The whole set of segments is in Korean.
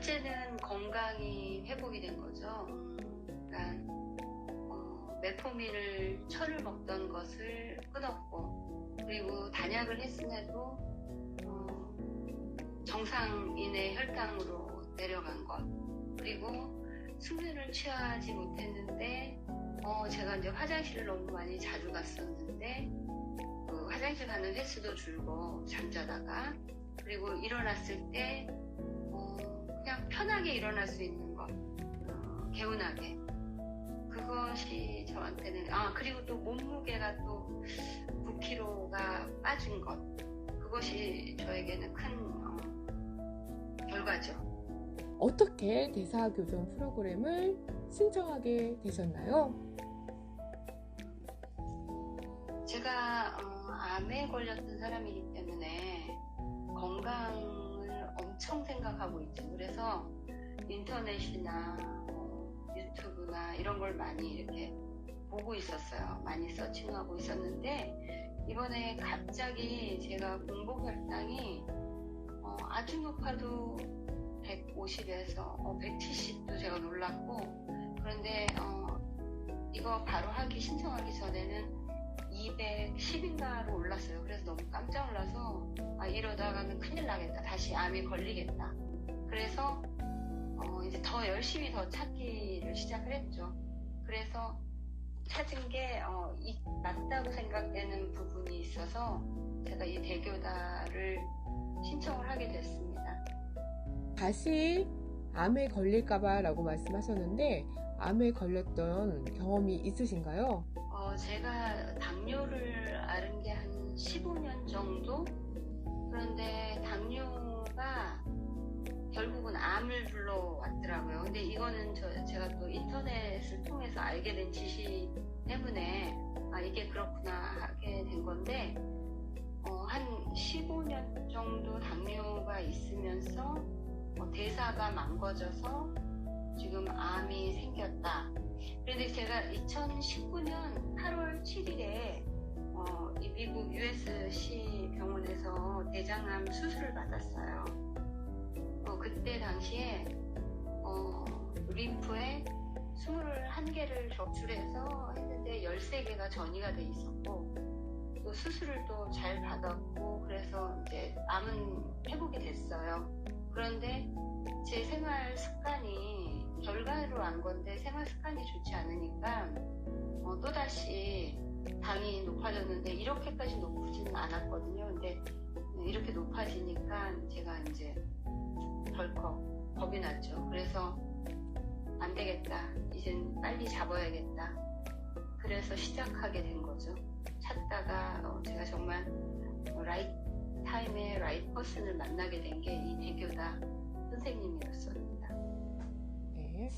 첫째는 건강이 회복이 된 거죠. 그러니까 메포민을 철을 먹던 것을 끊었고, 그리고 단약을 했음에도 정상인의 혈당으로 내려간 것, 그리고 숙면을 취하지 못했는데 제가 이제 화장실을 너무 많이 자주 갔었는데 그 화장실 가는 횟수도 줄고 잠자다가, 그리고 일어났을 때 그냥 편하게 일어날 수 있는 것, 개운하게, 그것이 저한테는, 그리고 또 몸무게가 또 9kg가 빠진 것, 그것이 저에게는 큰 결과죠. 어떻게 대사교정 프로그램을 신청하게 되셨나요? 제가 암에 걸렸던 사람이기 때문에 건강을 엄청 생각하고 있죠. 그래서 인터넷이나 유튜브나 이런 걸 많이 이렇게 보고 있었어요. 많이 서칭하고 있었는데, 이번에 갑자기 제가 공복혈당이 아주 높아도 150에서 170도 제가 놀랐고, 그런데 이거 바로 신청하기 전에는 210인가로 올랐어요. 그래서 너무 깜짝 놀라서 이러다가는 큰일 나겠다, 다시 암이 걸리겠다. 그래서 이제 더 열심히 더 찾기를 시작을 했죠. 그래서 찾은 게 맞다고 생각되는 부분이 있어서 제가 이 대교다를 신청을 하게 됐습니다. 다시 암에 걸릴까봐 라고 말씀하셨는데, 암에 걸렸던 경험이 있으신가요? 제가 당뇨를 앓은 게 한 15년 정도? 그런데 당뇨가 결국은 암을 불러왔더라고요. 근데 이거는 제가 또 인터넷을 통해서 알게 된 지식 때문에 이게 그렇구나 하게 된 건데, 한 15년 정도 당뇨가 있으면서 대사가 망가져서 지금 암이 생겼다. 그런데 제가 2019년 8월 7일에 이 미국 USC 병원에서 대장암 수술을 받았어요. 그때 당시에 림프에 21개를 적출해서 했는데 13개가 전이가 돼 있었고, 또 수술을 또 잘 받았고, 그래서 이제 암은 회복이 됐어요. 그런데 제 생활 습관이, 결과로 안 건데 생활 습관이 좋지 않으니까 또다시 당이 높아졌는데, 이렇게까지 높지는 않았거든요. 근데 이렇게 높아지니까 제가 이제 덜컥 겁이 났죠. 그래서 안 되겠다, 이젠 빨리 잡아야겠다. 그래서 시작하게 된 거죠. 찾다가 제가 정말 라이트 타임에 라이트 퍼슨을 만나게 된 게 이 대교다 선생님이었습니다. 네.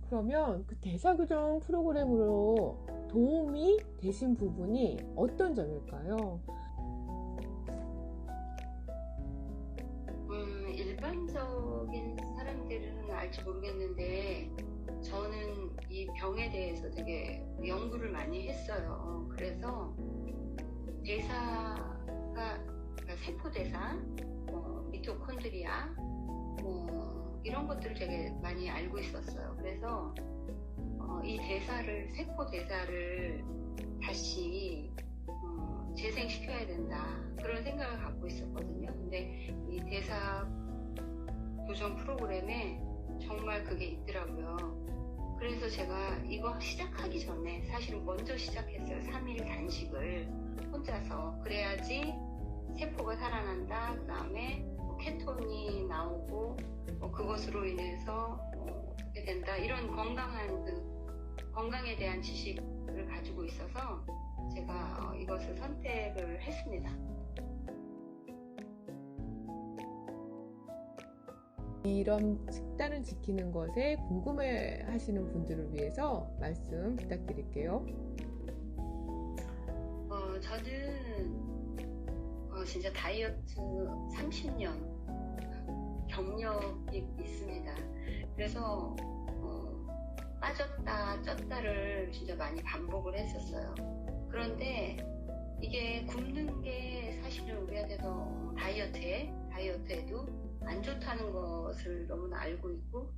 그러면 그 대사교정 프로그램으로 도움이 되신 부분이 어떤 점일까요? 일반적인 사람들은 알지 모르겠는데, 저는 이 병에 대해서 되게 연구를 많이 했어요. 그래서 대사가, 그러니까 세포대사, 미토콘드리아, 이런 것들을 되게 많이 알고 있었어요. 그래서 이 세포 대사를 다시 재생시켜야 된다, 그런 생각을 갖고 있었거든요. 근데 이 대사 교정 프로그램에 정말 그게 있더라고요. 그래서 제가 이거 시작하기 전에 사실은 먼저 시작했어요. 3일 단식을 혼자서. 그래야지 세포가 살아난다, 그 다음에 케톤이 나오고 그것으로 인해서 어떻게 된다, 이런 건강에 대한 지식을 가지고 있어서 제가 이것을 선택을 했습니다. 이런 식단을 지키는 것에 궁금해 하시는 분들을 위해서 말씀 부탁드릴게요. 저는 진짜 다이어트 30년 경력이 있습니다. 그래서 빠졌다 쪘다를 진짜 많이 반복을 했었어요. 그런데 이게 굶는 게 사실은 우리한테도 다이어트에도 안 좋다는 것을 너무나 알고 있고,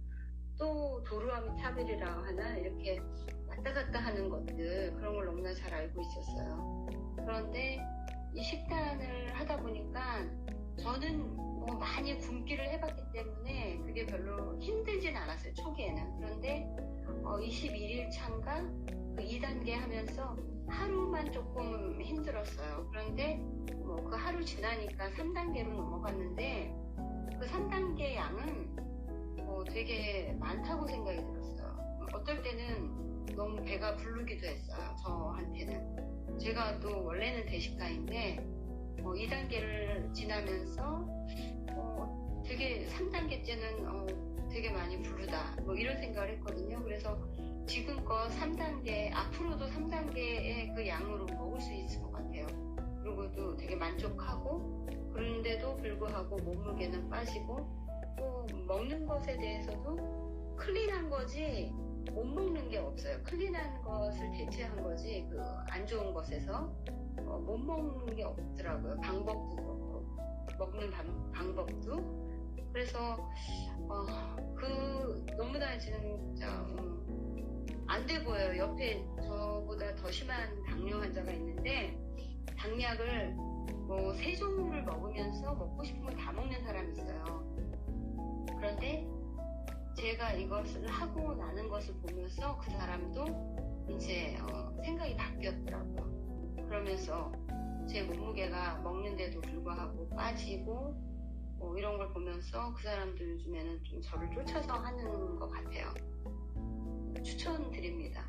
또 도루아미타빌이라고 하나 이렇게 왔다 갔다 하는 것들, 그런 걸 너무나 잘 알고 있었어요. 그런데 이 식단을 하다 보니까 저는 뭐 많이 굶기를 해봤기 때문에 그게 별로 힘들진 않았어요, 초기에는. 그런데 21일 차인가 그 2단계 하면서 하루만 조금 힘들었어요. 그런데 그 하루 지나니까 3단계로 넘어갔는데, 그 3단계 양은 되게 많다고 생각이 들었어요. 어떨 때는 너무 배가 부르기도 했어요, 저한테는. 제가 또 원래는 대식가인데 2단계를 지나면서 되게 3단계 때는 되게 많이 부르다, 뭐 이런 생각을 했거든요. 그래서 지금껏 3단계, 앞으로도 3단계의 그 양으로 먹을 수 있을 것 같아요. 그리고 또 되게 만족하고, 그런데도 불구하고 몸무게는 빠지고, 또 먹는 것에 대해서도 클린한 거지 못 먹는 게 없어요. 클린한 것을 대체한 거지 그 안 좋은 것에서 못 먹는 게 없더라고요. 방법도 그렇고, 먹는 방법도. 그래서 너무나 진짜 안 돼 보여요. 옆에 저보다 더 심한 당뇨 환자가 있는데, 당약을 뭐 3종류를 먹으면서 먹고 싶은 걸 다 먹는 사람이 있어요. 그런데 제가 이것을 하고 나는 것을 보면서 그 사람도 이제 생각이 바뀌었더라고요. 그러면서 제 몸무게가 먹는데도 불구하고 빠지고 이런 걸 보면서 그 사람도 요즘에는 좀 저를 쫓아서 하는 것 같아요. 추천드립니다.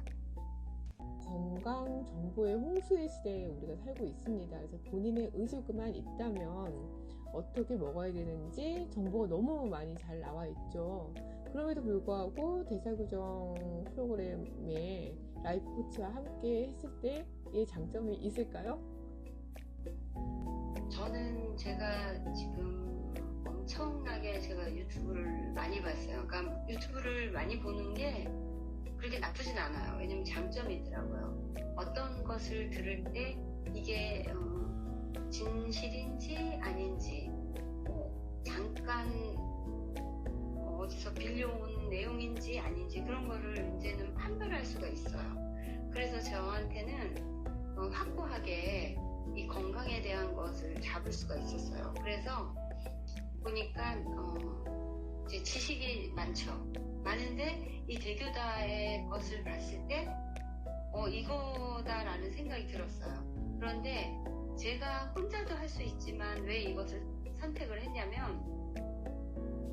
건강 정보의 홍수의 시대에 우리가 살고 있습니다. 그래서 본인의 의식만 있다면 어떻게 먹어야 되는지 정보가 너무 많이 잘 나와 있죠. 그럼에도 불구하고 대사교정 프로그램에 라이프 코치와 함께 했을 때의 장점이 있을까요? 저는 제가 지금 엄청나게 제가 유튜브를 많이 봤어요. 그러니까 유튜브를 많이 보는 게 그렇게 나쁘진 않아요. 왜냐면 장점이 있더라고요. 어떤 것을 들을 때 이게 진실인지 아닌지, 잠깐 어디서 빌려온 내용인지 아닌지, 그런 거를 이제는 판별할 수가 있어요. 그래서 저한테는 확고하게 이 건강에 대한 것을 잡을 수가 있었어요. 그래서 보니까 이제 지식이 많은데 이 대교다의 것을 봤을 때 이거다라는 생각이 들었어요. 그런데 제가 혼자도 할 수 있지만 왜 이것을 선택을 했냐면,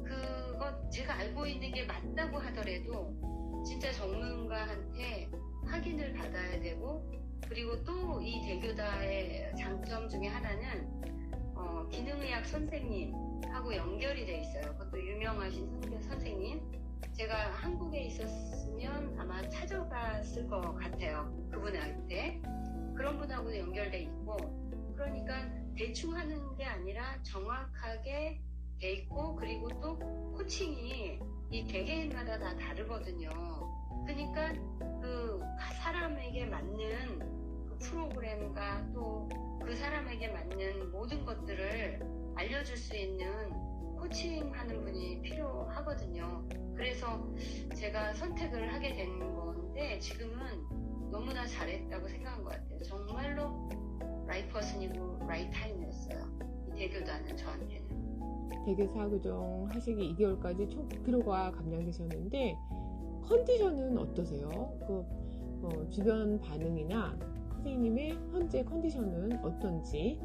그것 제가 알고 있는 게 맞다고 하더라도 진짜 전문가한테 확인을 받아야 되고, 그리고 또 이 대교다의 장점 중에 하나는 기능의학 선생님하고 연결이 돼 있어요. 그것도 유명하신 선생님. 제가 한국에 있었으면 아마 찾아갔을 것 같아요. 그분한테. 그런 분하고도 연결돼 있고, 그러니까 대충 하는 게 아니라 정확하게 돼 있고, 그리고 또 코칭이 이 개개인마다 다 다르거든요. 그러니까 그 사람에게 맞는 그 프로그램과 또 그 사람에게 맞는 모든 것들을 알려줄 수 있는 코칭하는 분이 필요하거든요. 그래서 제가 선택을 하게 된 건데, 지금은 너무나 잘했다고 생각한 것 같아요. 정말로 라이트 퍼슨이고 라이트 타임이었어요. 이 대교다는 저한테는. 대교사 교정 하시기 2개월까지 총 9kg가 감량되셨는데, 컨디션은 어떠세요? 주변 반응이나 선생님의 현재 컨디션은 어떤지,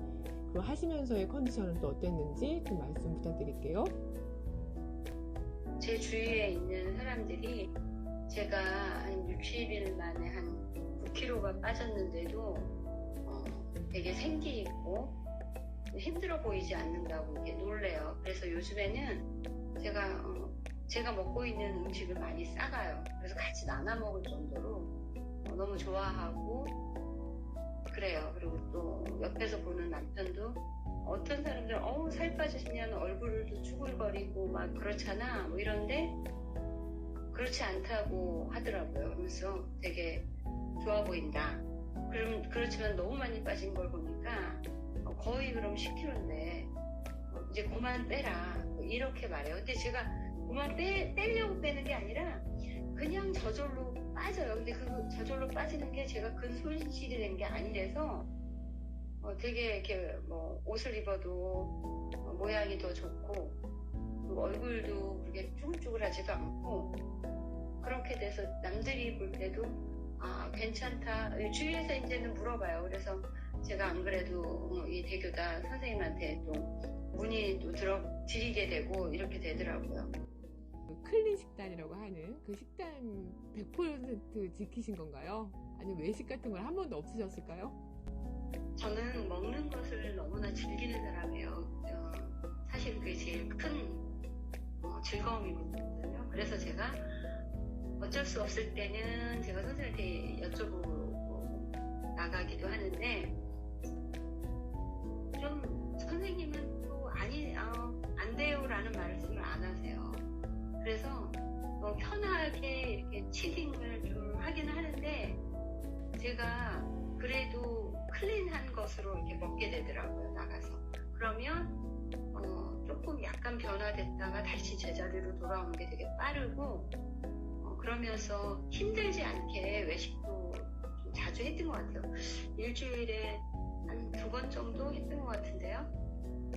그리고 하시면서의 컨디션은 또 어땠는지 좀 말씀 부탁드릴게요. 제 주위에 있는 사람들이 제가 한 60일 만에 한 9kg가 빠졌는데도 되게 생기 있고 힘들어 보이지 않는다고 이렇게 놀래요. 그래서 요즘에는 제가 먹고 있는 음식을 많이 싸가요. 그래서 같이 나눠 먹을 정도로 너무 좋아하고 그래요. 그리고 또 옆에서 보는 남편도, 어떤 사람들은 살 빠지시면 얼굴도 쭈글거리고 막 그렇잖아, 뭐 이런데 그렇지 않다고 하더라고요. 그러면서 되게 좋아 보인다. 그렇지만 너무 많이 빠진 걸 보니까 거의 그럼 10kg인데 이제 그만 빼라, 뭐 이렇게 말해요. 근데 제가 그만 빼려고 빼는 게 아니라 그냥 저절로 빠져요. 근데 그 저절로 빠지는 게 제가 근 손실이 된 게 아니라서 되게 이렇게 뭐 옷을 입어도 모양이 더 좋고 그리고 얼굴도 그렇게 쭈글쭈글하지도 않고 그렇게 돼서 남들이 볼 때도 아 괜찮다 주위에서 이제는 물어봐요. 그래서 제가 안 그래도 이 대교다 선생님한테 또 문의 또 드리게 되고 이렇게 되더라고요. 클린 식단이라고 하는 그 식단 100% 지키신 건가요? 아니면 외식 같은 건 한 번도 없으셨을까요? 저는 먹는 것을 너무나 즐기는 사람이에요. 사실 그게 제일 큰 즐거움이거든요. 그래서 제가 어쩔 수 없을 때는 제가 선생님한테 여쭤보고 나가기도 하는데 좀 선생님은 또 안 돼요 라는 말씀을 안 하세요. 그래서 편하게 이렇게 치팅을 좀 하긴 하는데 제가 그래도 클린한 것으로 이렇게 먹게 되더라고요. 나가서 그러면 조금 약간 변화됐다가 다시 제자리로 돌아오는 게 되게 빠르고 그러면서 힘들지 않게 외식도 좀 자주 했던 것 같아요. 일주일에 한 2번 정도 했던 것 같은데요.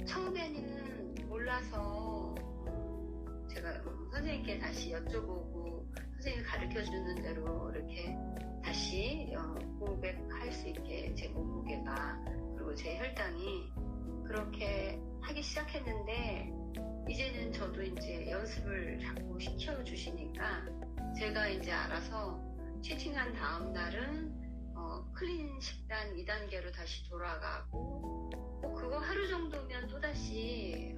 처음에는 몰라서 제가 선생님께 다시 여쭤보고 선생님이 가르쳐주는 대로 이렇게 다시 고백할 수 있게 제 몸무게가 그리고 제 혈당이 그렇게 하기 시작했는데 이제는 저도 이제 연습을 자꾸 시켜주시니까 제가 이제 알아서 치팅한 다음 날은 클린 식단 2단계로 다시 돌아가고 그거 하루 정도면 또다시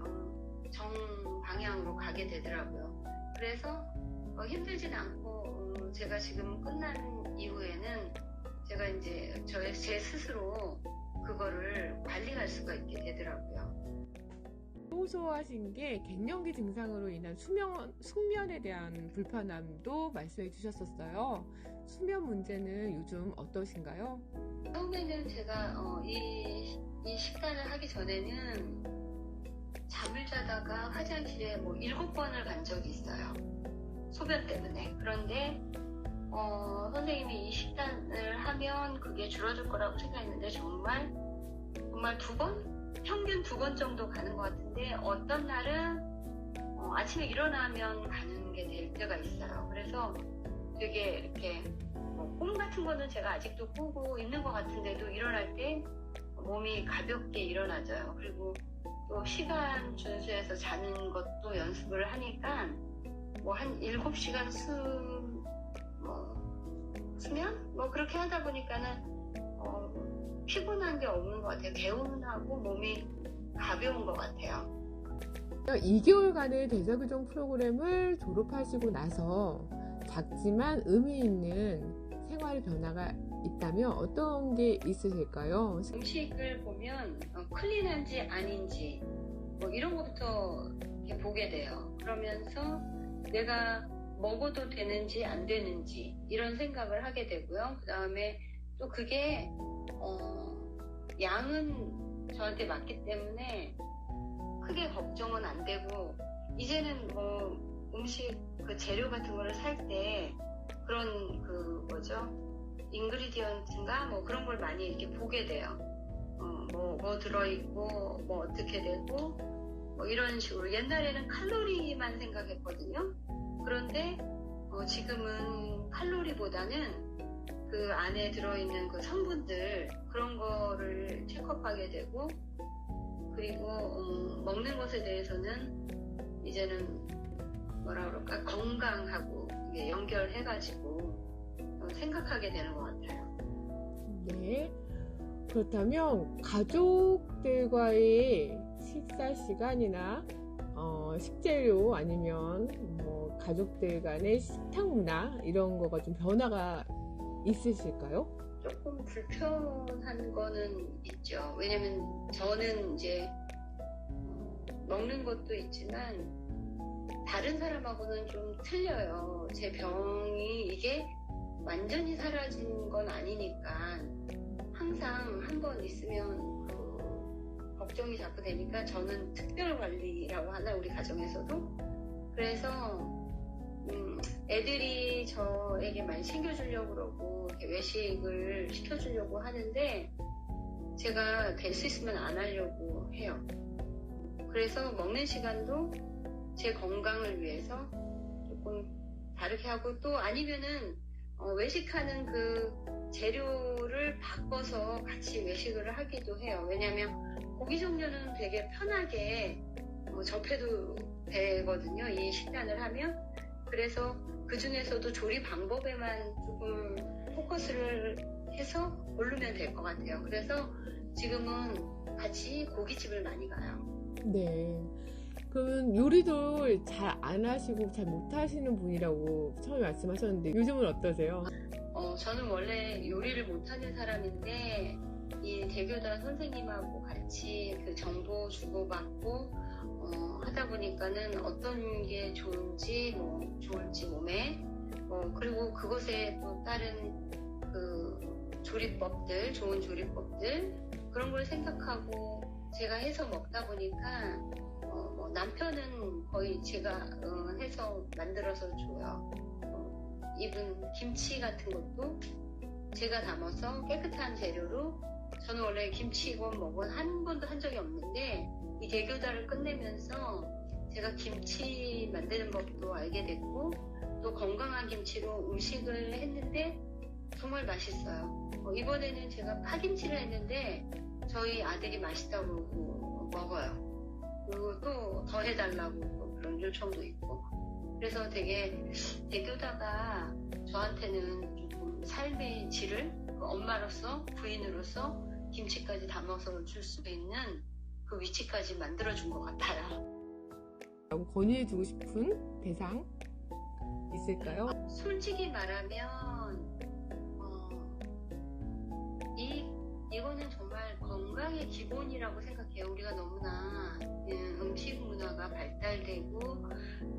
정방향으로 가게 되더라고요. 그래서 힘들진 않고 제가 지금 끝난 이후에는 제가 이제 제 스스로 그거를 관리할 수가 있게 되더라고요. 호소하신 게 갱년기 증상으로 인한 숙면에 대한 불편함도 말씀해 주셨었어요. 수면 문제는 요즘 어떠신가요? 처음에는 제가 이 식단을 하기 전에는 잠을 자다가 화장실에 뭐 7번을 간 적이 있어요. 소변 때문에. 그런데 선생님이 이 식단을 하면 그게 줄어들 거라고 생각했는데 정말 2번? 평균 2번 정도 가는 것 같은데 어떤 날은 아침에 일어나면 가는 게 될 때가 있어요. 그래서 되게 이렇게 꿈 같은 거는 제가 아직도 꾸고 있는 것 같은데도 일어날 때 몸이 가볍게 일어나져요. 그리고 또 시간 준수해서 자는 것도 연습을 하니까 뭐 한 7시간 수면? 그렇게 하다 보니까는 피곤한 게 없는 것 같아요. 개운하고 몸이 가벼운 것 같아요. 2개월간의 대사교정 프로그램을 졸업하시고 나서 작지만 의미 있는 생활 변화가 있다면 어떤 게 있으실까요? 음식을 보면 클린한지 아닌지 이런 것부터 이렇게 보게 돼요. 그러면서 내가 먹어도 되는지 안 되는지 이런 생각을 하게 되고요. 그 다음에 또 그게 양은 저한테 맞기 때문에 크게 걱정은 안 되고 이제는 음식 그 재료 같은 거를 살 때 그런 인그리디언트인가 그런 걸 많이 이렇게 보게 돼요. 뭐 들어있고 어떻게 되고 이런 식으로 옛날에는 칼로리만 생각했거든요. 그런데 지금은 칼로리보다는 그 안에 들어있는 그 성분들 그런 거를 체크업하게 되고 그리고 먹는 것에 대해서는 이제는 건강하고 연결해가지고 생각하게 되는 것 같아요. 네. 그렇다면 가족들과의 식사 시간이나 식재료 아니면 가족들 간의 식탁 문화 이런 거가 좀 변화가 있으실까요? 조금 불편한 거는 있죠. 왜냐면 저는 이제 먹는 것도 있지만 다른 사람하고는 좀 틀려요. 제 병이 이게 완전히 사라진 건 아니니까 항상 한 번 있으면 걱정이 자꾸 되니까 저는 특별 관리라고 하나 우리 가정에서도. 그래서 애들이 저에게 많이 챙겨주려고 그러고 이렇게 외식을 시켜주려고 하는데 제가 될 수 있으면 안 하려고 해요. 그래서 먹는 시간도 제 건강을 위해서 조금 다르게 하고, 또 아니면은 외식하는 그 재료를 바꿔서 같이 외식을 하기도 해요. 왜냐면 고기 종류는 되게 편하게 접해도 되거든요, 이 식단을 하면. 그래서 그 중에서도 조리 방법에만 조금 포커스를 해서 고르면 될 것 같아요. 그래서 지금은 같이 고깃집을 많이 가요. 네. 그러면 요리도 잘 안 하시고 잘 못 하시는 분이라고 처음에 말씀하셨는데 요즘은 어떠세요? 저는 원래 요리를 못하는 사람인데 이 대교단 선생님하고 같이 그 정보 주고받고 하다 보니까는 어떤 게 좋을지 몸에 그리고 그것에 또 다른 그 조리법들, 좋은 조리법들 그런 걸 생각하고 제가 해서 먹다 보니까 남편은 거의 제가 해서 만들어서 줘요. 이분 김치 같은 것도 제가 담아서 깨끗한 재료로, 저는 원래 김치건 뭐건 한 번도 한 적이 없는데 이 대교다를 끝내면서 제가 김치 만드는 법도 알게 됐고 또 건강한 김치로 음식을 했는데 정말 맛있어요. 이번에는 제가 파김치를 했는데 저희 아들이 맛있다고 그러고 먹어요. 그리고 또 더 해달라고 또 그런 요청도 있고. 그래서 되게 대교다가 저한테는 조금 삶의 질을 엄마로서, 부인으로서 김치까지 담아서 줄 수 있는 그 위치까지 만들어준 것 같아요. 권유해주고 싶은 대상 있을까요? 솔직히 말하면 이거는 정말 건강의 기본이라고 생각해요. 우리가 너무나 음식 문화가 발달되고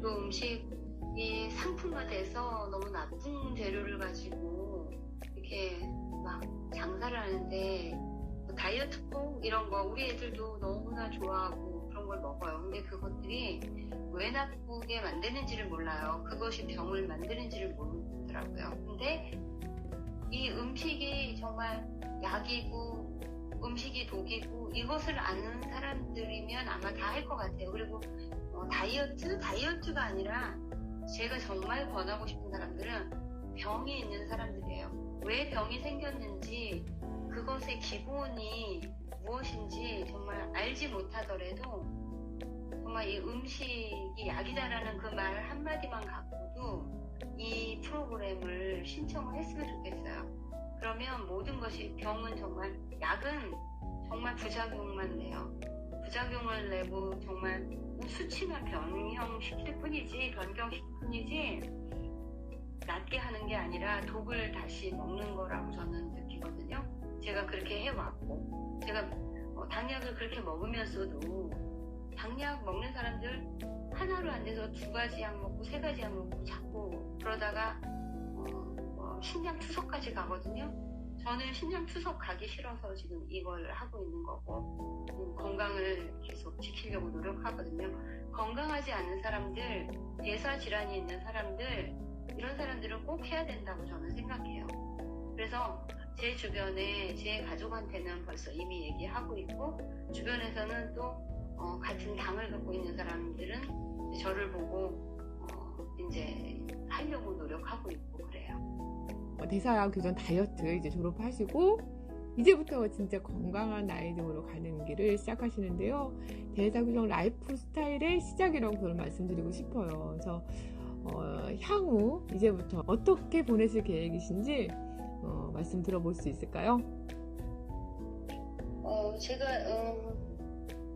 또 음식이 상품화돼서 너무 나쁜 재료를 가지고 이렇게 막 장사를 하는데 다이어트콕 이런 거 우리 애들도 너무나 좋아하고 그런 걸 먹어요. 근데 그것들이 왜 나쁘게 만드는지를 몰라요. 그것이 병을 만드는지를 모르더라고요. 근데 이 음식이 정말 약이고 음식이 독이고 이것을 아는 사람들이면 아마 다 할 것 같아요. 그리고 다이어트가 아니라 제가 정말 권하고 싶은 사람들은 병이 있는 사람들이에요. 왜 병이 생겼는지 그것의 기본이 무엇인지 정말 알지 못하더라도 정말 이 음식이 약이다라는 그 말 한마디만 갖고도 이 프로그램을 신청을 했으면 좋겠어요. 그러면 모든 것이, 병은 정말, 약은 정말 부작용만 내요. 부작용을 내고 정말 수치만 변경시킬 뿐이지 낫게 하는 게 아니라 독을 다시 먹는 거라고 저는 느끼거든요. 제가 그렇게 해왔고, 제가 당약을 그렇게 먹으면서도 당약 먹는 사람들 하나로 안 돼서 2가지 약 먹고 3가지 약 먹고 자꾸 그러다가 신장 투석까지 가거든요. 저는 신장 투석 가기 싫어서 지금 이걸 하고 있는 거고 건강을 계속 지키려고 노력하거든요. 건강하지 않은 사람들, 대사 질환이 있는 사람들, 이런 사람들은 꼭 해야 된다고 저는 생각해요. 그래서 제 주변에 제 가족한테는 벌써 이미 얘기하고 있고 주변에서는 또 같은 당을 갖고 있는 사람들은 저를 보고 이제 하려고 노력하고 있고 그래요. 대사교정 다이어트 이제 졸업하시고 이제부터 진짜 건강한 나이등으로 가는 길을 시작하시는데요. 대사교정 라이프 스타일의 시작이라고 저는 말씀드리고 싶어요. 그래서 향후 이제부터 어떻게 보내실 계획이신지 말씀 들어볼 수 있을까요?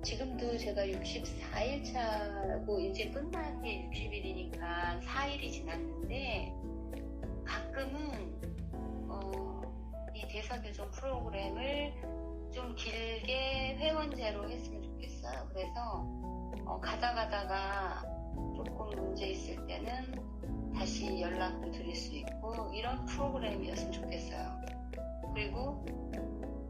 지금도 제가 64일 차고 이제 끝난 게 60일이니까 4일이 지났는데 가끔은 이 대사교정 프로그램을 좀 길게 회원제로 했으면 좋겠어요. 그래서 가다가 조금 문제 있을 때는 다시 연락도 드릴 수 있고 이런 프로그램이었으면 좋겠어요. 그리고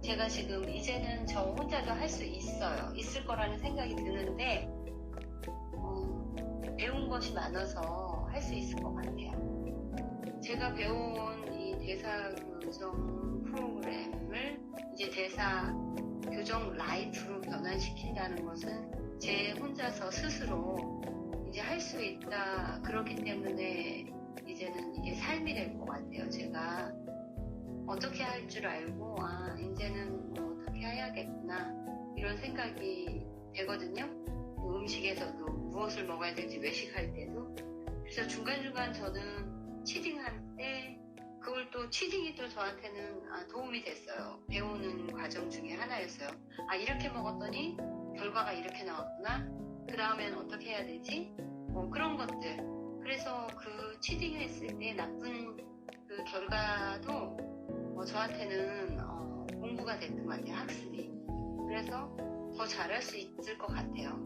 제가 지금 이제는 저 혼자도 할 수 있어요. 있을 거라는 생각이 드는데 배운 것이 많아서 할 수 있을 것 같아요. 제가 배운 이 대사 교정 프로그램을 이제 대사 교정 라이프로 변환시킨다는 것은 제 혼자서 스스로 이제 할 수 있다. 그렇기 때문에 이제는 이게 삶이 될 것 같아요. 제가 어떻게 할 줄 알고 이제는 뭐 어떻게 해야겠구나 이런 생각이 되거든요. 음식에서도 무엇을 먹어야 될지 외식할 때도. 그래서 중간중간 저는 치딩할 때 그걸 또 치딩이 또 저한테는 도움이 됐어요. 배우는 과정 중에 하나였어요. 이렇게 먹었더니 결과가 이렇게 나왔구나. 그 다음엔 어떻게 해야 되지? 그런 것들. 그래서 그 치딩 했을 때 나쁜 그 결과도 저한테는 공부가 됐던 것 같아요. 학습이. 그래서 더 잘할 수 있을 것 같아요.